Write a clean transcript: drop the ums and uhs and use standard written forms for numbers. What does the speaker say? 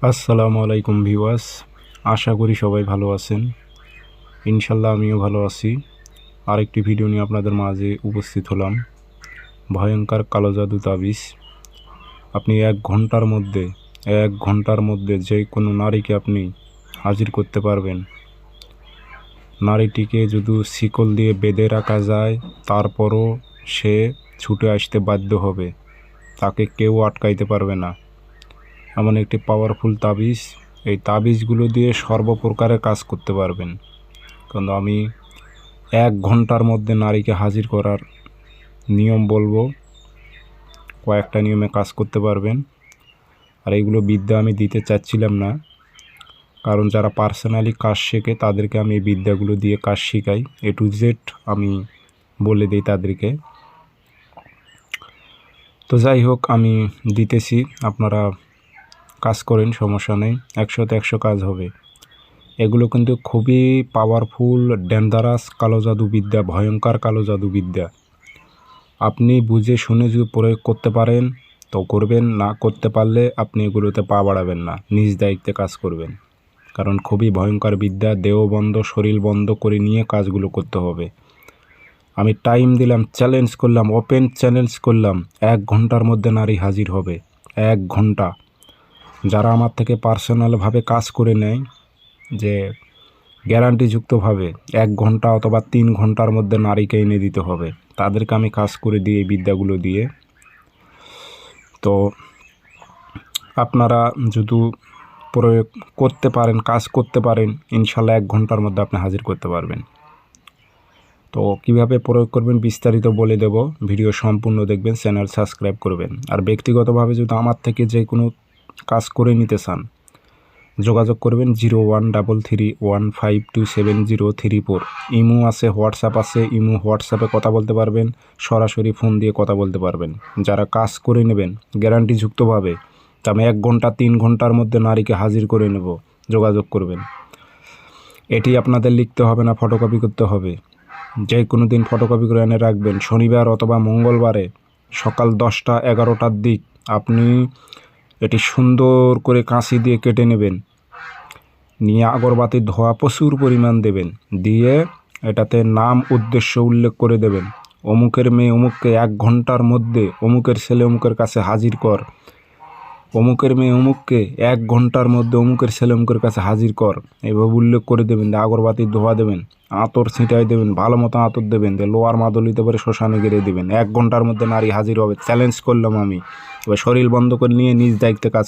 আসসালামু আলাইকুম ভিউয়ার্স, আশা করি সবাই ভালো আছেন। ইনশাল্লাহ আমিও ভালো আছি। আরেকটি ভিডিও নিয়ে আপনাদের মাঝে উপস্থিত হলাম। ভয়ঙ্কর কালো জাদু তাবিজ। আপনি এক ঘন্টার মধ্যে যে কোনো নারীকে আপনি হাজির করতে পারবেন। নারীটিকে যদি শিকল দিয়ে বেঁধে রাখা যায়, তারপরও সে ছুটে আসতে বাধ্য হবে, তাকে কেউ আটকাইতে পারবে না। এমন একটি পাওয়ারফুল তাবিজ। এই তাবিজগুলো দিয়ে সর্বপ্রকারের কাজ করতে পারবেন। কারণ আমি 1 ঘন্টার মধ্যে নারীকে হাজির করার নিয়ম বলবো, কয়েকটা নিয়মে কাজ করতে পারবেন। আর এইগুলো বিদ্যা আমি দিতে চাচ্ছিলাম না, কারণ যারা পার্সোনালি কাজ শেখে তাদেরকে আমি এই বিদ্যাগুলো দিয়ে কাজ শেখাই। A to Z আমি বলে দিই তাদেরকে। তো যাই হোক, আমি দিতেছি, আপনারা কাজ করেন, সমস্যা নেই। 100তে 100 কাজ হবে। এগুলো কিন্তু খুবই পাওয়ারফুল, ডেঞ্জারাস কালো জাদু বিদ্যা, ভয়ঙ্কর কালো জাদু বিদ্যা। আপনি বুঝে শুনে যদি প্রয়োগ করতে পারেন তো করবেন, না করতে পারলে আপনি এগুলোতে পা বাড়াবেন না, নিজ দায়িত্বে কাজ করবেন। কারণ খুবই ভয়ঙ্কর বিদ্যা, দেহ বন্ধ শরীর বন্ধ করে নিয়ে কাজগুলো করতে হবে। আমি টাইম দিলাম, চ্যালেঞ্জ করলাম, ওপেন চ্যালেঞ্জ করলাম, 1 ঘন্টার মধ্যে নারী হাজির হবে। 1 ঘন্টা। যারা আমার থেকে পার্সোনালভাবে কাজ করে নেয়, যে গ্যারান্টিযুক্তভাবে 1 ঘন্টা অথবা 3 ঘন্টার মধ্যে নারীকে এনে দিতে হবে, তাদেরকে আমি কাজ করে দিই এই বিদ্যাগুলো দিয়ে। তো আপনারা যদি প্রয়োগ করতে পারেন, কাজ করতে পারেন, ইনশাল্লাহ 1 ঘন্টার মধ্যে আপনি হাজির করতে পারবেন। তো কিভাবে প্রয়োগ করবেন বিস্তারিত বলে দেব, ভিডিও সম্পূর্ণ দেখবেন, চ্যানেল সাবস্ক্রাইব করবেন। আর ব্যক্তিগতভাবে যদি আমার থেকে যে কোনো কাজ করে নিতে চান, যোগাযোগ করবেন 0133152703 ইমো আছে, হোয়াটসঅ্যাপ আছে। ইমো হোয়াটসঅ্যাপে কথা বলতে পারবেন, সরাসরি ফোন দিয়ে কথা বলতে পারবেন। যারা কাজ করে নেবেন গ্যারান্টিযুক্তভাবে, তা আমি 1 ঘন্টা 3 ঘন্টার মধ্যে নারীকে হাজির করে নেব, যোগাযোগ করবেন। এটি আপনাদের লিখতে হবে না, ফটোকপি করতে হবে। যে কোনো দিন ফটোকপি করে এনে রাখবেন। শনিবার অথবা মঙ্গলবারে সকাল 10টা-11টার দিক আপনি এটি সুন্দর করে কাঁচি দিয়ে কেটে নেবেন, নিয়ে আগরবাতির ধোঁয়া প্রচুর পরিমাণ দেবেন, দিয়ে এটাতে নাম উদ্দেশ্য উল্লেখ করে দেবেন। অমুকের মেয়ে অমুককে 1 ঘন্টার মধ্যে অমুকের ছেলে অমুকের কাছে হাজির কর। অমুকের মেয়ে অমুককে 1 ঘন্টার মধ্যে অমুকের ছেলে অমুকের কাছে হাজির কর, এভাবে উল্লেখ করে দেবেন। আগরবাতির ধোঁয়া দেবেন, আতর ছিটাই দেবেন, ভালো মতো আতর দেবেন, লোয়ার মাদলিতে পরে শ্মশানে গেড়ে দেবেন। 1 ঘন্টার মধ্যে নারী হাজির হবে। চ্যালেঞ্জ করলাম আমি। এবার শরীর বন্ধ করে নিয়ে নিজ দায়িত্বে কাজ